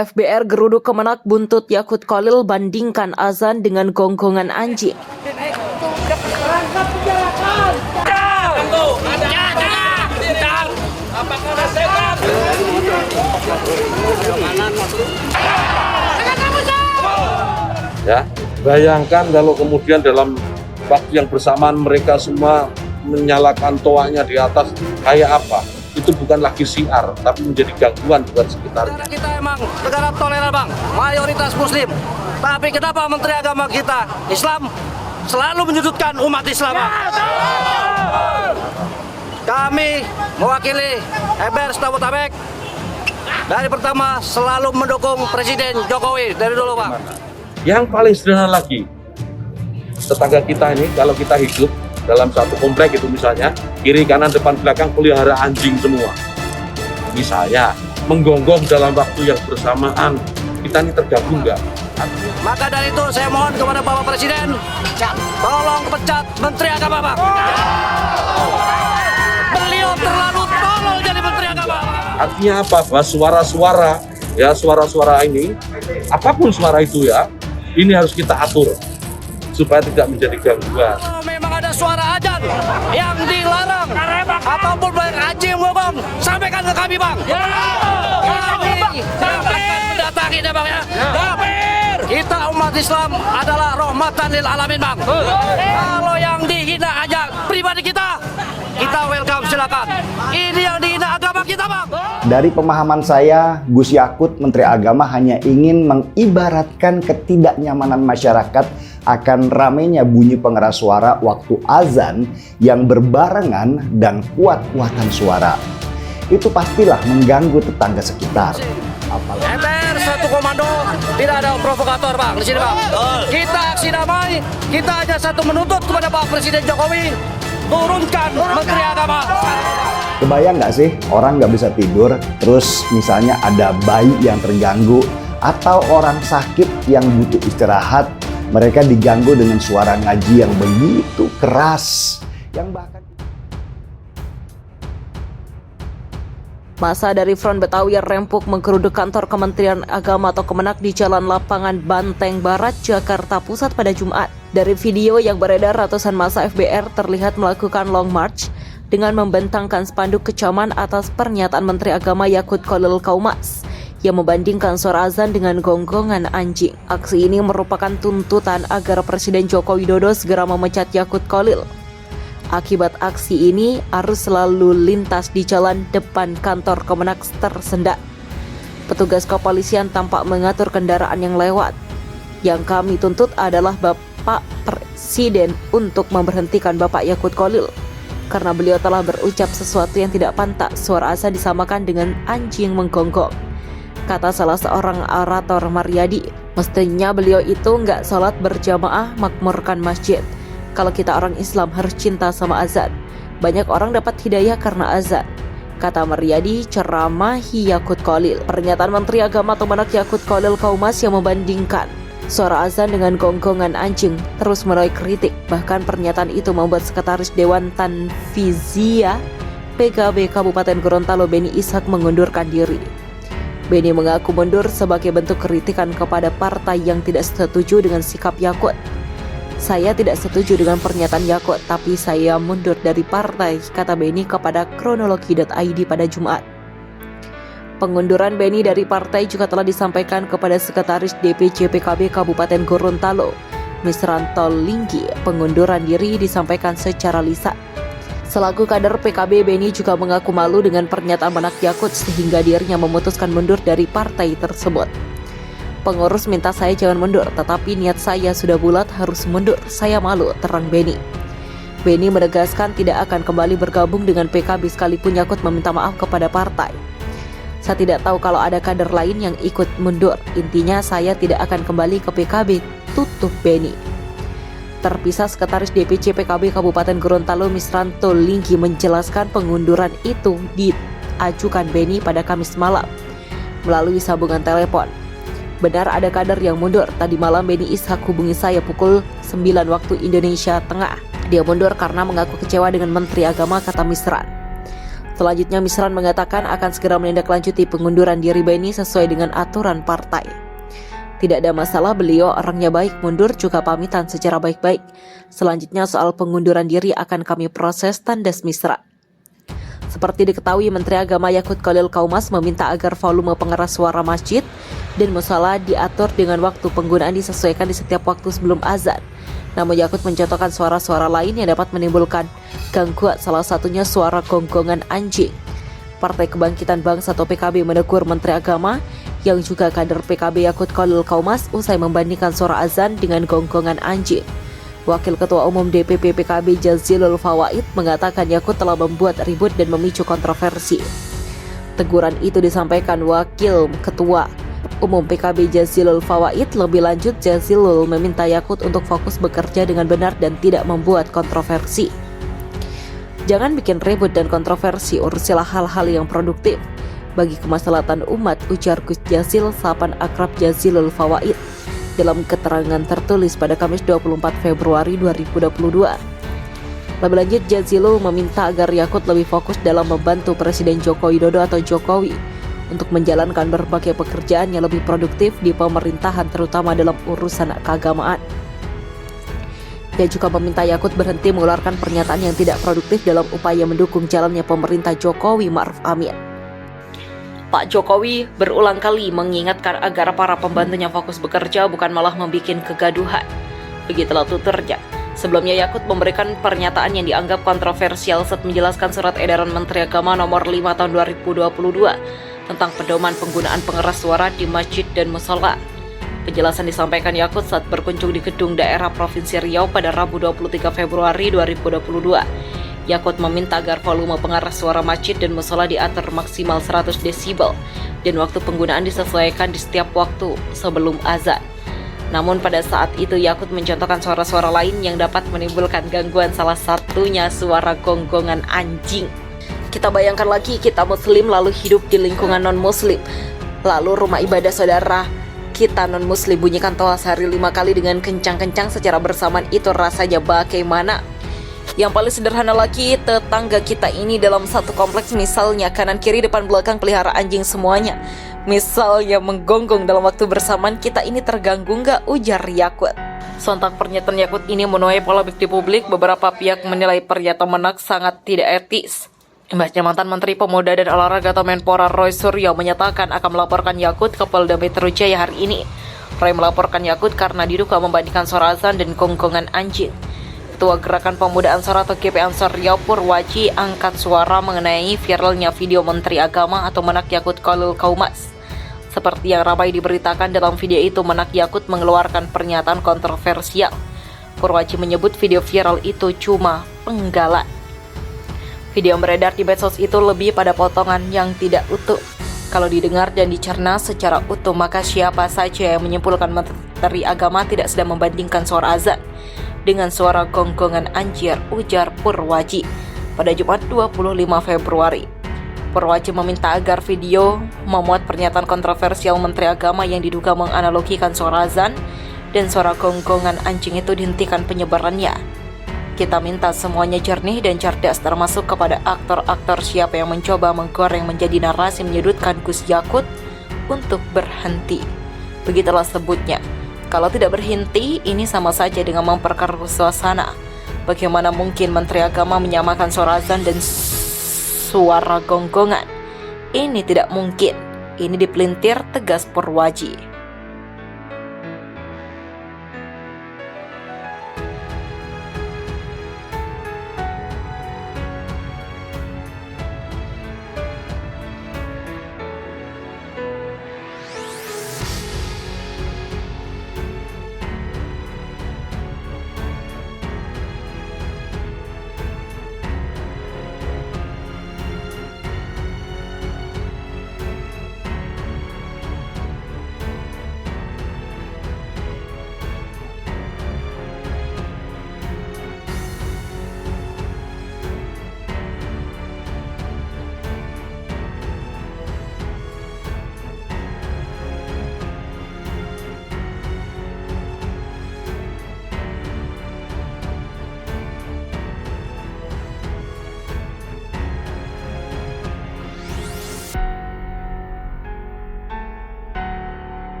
FBR geruduk Kemenak buntut Yakut Kholil bandingkan azan dengan gonggongan anjing. Ya, bayangkan kalau kemudian dalam waktu yang bersamaan mereka semua menyalakan toanya di atas, kayak apa? Itu bukan lagi siar, tapi menjadi gangguan buat sekitarnya. Negara kita emang negara toleran, Bang, mayoritas Muslim. Tapi kenapa Menteri Agama kita Islam selalu menyudutkan umat Islam? Kami mewakili FBR Setabotabek dari pertama selalu mendukung Presiden Jokowi dari dulu, Bang. Yang paling sederhana lagi, tetangga kita ini kalau kita hidup dalam satu komplek itu misalnya, kiri kanan depan belakang pelihara anjing semua. Misalnya menggonggong dalam waktu yang bersamaan, kita ini tergabung nggak? Maka dari itu saya mohon kepada Bapak Presiden, tolong pecat Menteri Agama, Bang. Beliau terlalu tolol jadi Menteri Agama. Artinya apa? Bahwa suara-suara ini, apapun suara itu ya, ini harus kita atur supaya tidak menjadi gangguan. Kalau memang ada suara azan yang dilarang ataupun banyak anjing ngomong, sampaikan ke kami, Bang. Kami akan mendatangi, Bang, ya. Kita umat Islam adalah rahmatan lil alamin, Bang. Kalau yang dihina aja pribadi kita welcome, silakan. Ini yang dihina agama kita, Bang. Dari pemahaman saya, Gus Yakut, Menteri Agama hanya ingin mengibaratkan ketidaknyamanan masyarakat akan ramainya bunyi pengeras suara waktu azan yang berbarengan dan kuat-kuatan suara. Itu pastilah mengganggu tetangga sekitar. FBR satu komando, tidak ada provokator, Bang, di sini, Bang. Kita aksi damai, kita hanya satu menuntut kepada Pak Presiden Jokowi, turunkan Menteri Agama. Kebayang nggak sih orang nggak bisa tidur, terus misalnya ada bayi yang terganggu, atau orang sakit yang butuh istirahat, mereka diganggu dengan suara ngaji yang begitu keras, yang bahkan Masa dari Front Betawi rempuk menggeruduk kantor Kementerian Agama atau Kemenak di Jalan Lapangan Banteng Barat, Jakarta Pusat pada Jumat. Dari video yang beredar, ratusan massa FBR terlihat melakukan long march dengan membentangkan spanduk kecaman atas pernyataan Menteri Agama Yakut Kholil Kaumas yang membandingkan suara azan dengan gonggongan anjing. Aksi ini merupakan tuntutan agar Presiden Joko Widodo segera memecat Yakut Kholil. Akibat aksi ini, arus lalu lintas di jalan depan kantor Kemenak tersendat. Petugas kepolisian tampak mengatur kendaraan yang lewat. Yang kami tuntut adalah Bapak Presiden untuk memberhentikan Bapak Yakut Kholil, karena beliau telah berucap sesuatu yang tidak pantas. Suara azan disamakan dengan anjing menggonggong, kata salah seorang orator Maryadi. Mestinya beliau itu nggak sholat berjamaah makmurkan masjid. Kalau kita orang Islam harus cinta sama azan. Banyak orang dapat hidayah karena azan, kata Maryadi ceramah Yakut Kholil. Pernyataan Menteri Agama Kemenak Yakut Kholil Kaumas yang membandingkan suara azan dengan gonggongan anjing terus menuai kritik. Bahkan pernyataan itu membuat Sekretaris Dewan Tanfiziyah PKB Kabupaten Gorontalo Beni Ishak mengundurkan diri. Beni mengaku mundur sebagai bentuk kritikan kepada partai yang tidak setuju dengan sikap Yakut. Saya tidak setuju dengan pernyataan Yakut, tapi saya mundur dari partai, kata Beni kepada kronologi.id pada Jumat. Pengunduran Beni dari partai juga telah disampaikan kepada Sekretaris DPC PKB Kabupaten Gorontalo, Misranto Linggi. Pengunduran diri disampaikan secara lisan. Selaku kader PKB, Beni juga mengaku malu dengan pernyataan menak Yakut sehingga dirinya memutuskan mundur dari partai tersebut. Pengurus minta saya jangan mundur, tetapi niat saya sudah bulat harus mundur. Saya malu, terang Beni. Beni menegaskan tidak akan kembali bergabung dengan PKB sekalipun Yakut meminta maaf kepada partai. Saya tidak tahu kalau ada kader lain yang ikut mundur. Intinya saya tidak akan kembali ke PKB, tutup Beni. Terpisah, Sekretaris DPC PKB Kabupaten Gorontalo Misranto Linggi menjelaskan pengunduran itu diajukan Beni pada Kamis malam melalui sambungan telepon. Benar ada kader yang mundur. Tadi malam Beni Ishak hubungi saya pukul 9 waktu Indonesia Tengah. Dia mundur karena mengaku kecewa dengan Menteri Agama, kata Misran. Selanjutnya Misran mengatakan akan segera menindaklanjuti pengunduran diri Beni sesuai dengan aturan partai. Tidak ada masalah, beliau orangnya baik, mundur juga pamitan secara baik-baik. Selanjutnya soal pengunduran diri akan kami proses, tandas Misran. Seperti diketahui, Menteri Agama Yakut Khalil Qaumas meminta agar volume pengeras suara masjid dan musala diatur dengan waktu penggunaan disesuaikan di setiap waktu sebelum azan. Namun Yakut mencontohkan suara-suara lain yang dapat menimbulkan gangguan, salah satunya suara gonggongan anjing. Partai Kebangkitan Bangsa atau PKB menegur Menteri Agama yang juga kader PKB Yakut Khalil Qaumas usai membandingkan suara azan dengan gonggongan anjing. Wakil Ketua Umum DPP PKB Jazilul Fawaid mengatakan Yakut telah membuat ribut dan memicu kontroversi. Teguran itu disampaikan Wakil Ketua Umum PKB Jazilul Fawaid. Lebih lanjut, Jazilul meminta Yakut untuk fokus bekerja dengan benar dan tidak membuat kontroversi. Jangan bikin ribut dan kontroversi, urusilah hal-hal yang produktif bagi kemaslahatan umat, ujar Gus Jazil, sapaan akrab Jazilul Fawaid dalam keterangan tertulis pada Kamis 24 Februari 2022. Lebih lanjut, Jazilul meminta agar Yakut lebih fokus dalam membantu Presiden Joko Widodo atau Jokowi untuk menjalankan berbagai pekerjaan yang lebih produktif di pemerintahan, terutama dalam urusan keagamaan. Dia juga meminta Yakut berhenti mengeluarkan pernyataan yang tidak produktif dalam upaya mendukung jalannya pemerintah Jokowi Ma'ruf Amin. Pak Jokowi berulang kali mengingatkan agar para pembantunya fokus bekerja, bukan malah membuat kegaduhan. Begitulah tuturnya. Sebelumnya Yakut memberikan pernyataan yang dianggap kontroversial saat menjelaskan surat edaran Menteri Agama nomor 5 tahun 2022 tentang pedoman penggunaan pengeras suara di masjid dan musala. Penjelasan disampaikan Yakut saat berkunjung di gedung daerah Provinsi Riau pada Rabu 23 Februari 2022. Yakut meminta agar volume pengeras suara masjid dan musala diatur maksimal 100 desibel dan waktu penggunaan disesuaikan di setiap waktu sebelum azan. Namun pada saat itu Yakut mencontohkan suara-suara lain yang dapat menimbulkan gangguan, salah satunya suara gonggongan anjing. Kita bayangkan lagi, kita muslim lalu hidup di lingkungan non-muslim. Lalu rumah ibadah saudara kita non-muslim bunyikan toa sehari 5 kali dengan kencang-kencang secara bersamaan, itu rasanya bagaimana? Yang paling sederhana lagi, tetangga kita ini dalam satu kompleks, misalnya kanan kiri depan belakang pelihara anjing semuanya, misalnya menggonggong dalam waktu bersamaan, kita ini terganggu nggak, ujar Yakut. Sontak pernyataan Yakut ini menuai polemik di publik. Beberapa pihak menilai pernyataan Menak sangat tidak etis. Imbasnya mantan Menteri Pemuda dan Olahraga atau Menpora Roy Suryo menyatakan akan melaporkan Yakut ke Polda Metro Jaya hari ini. Roy melaporkan Yakut karena diduga membandingkan suara azan dan gonggongan anjing. Ketua Gerakan Pemuda Ansor atau GP Ansor Riau Purwaji angkat suara mengenai viralnya video Menteri Agama atau Menak Yakut Khalil Qaumas. Seperti yang ramai diberitakan dalam video itu, Menak Yakut mengeluarkan pernyataan kontroversial. Purwaji menyebut video viral itu cuma penggalan. Video yang beredar di medsos itu lebih pada potongan yang tidak utuh. Kalau didengar dan dicerna secara utuh, maka siapa saja yang menyimpulkan Menteri Agama tidak sedang membandingkan suara azan dengan suara gonggongan anjir, ujar Purwaji pada Jumat 25 Februari. Purwaji meminta agar video memuat pernyataan kontroversial Menteri Agama yang diduga menganalogikan suara azan dan suara gonggongan anjing itu dihentikan penyebarannya. Kita minta semuanya jernih dan cerdas, termasuk kepada aktor-aktor siapa yang mencoba menggoreng menjadi narasi menyudutkan Gus Yakut untuk berhenti. Begitulah sebutnya. Kalau tidak berhenti, ini sama saja dengan memperkeruh suasana. Bagaimana mungkin Menteri Agama menyamakan suara azan dan suara gonggongan? Ini tidak mungkin. Ini dipelintir, tegas Purwaji.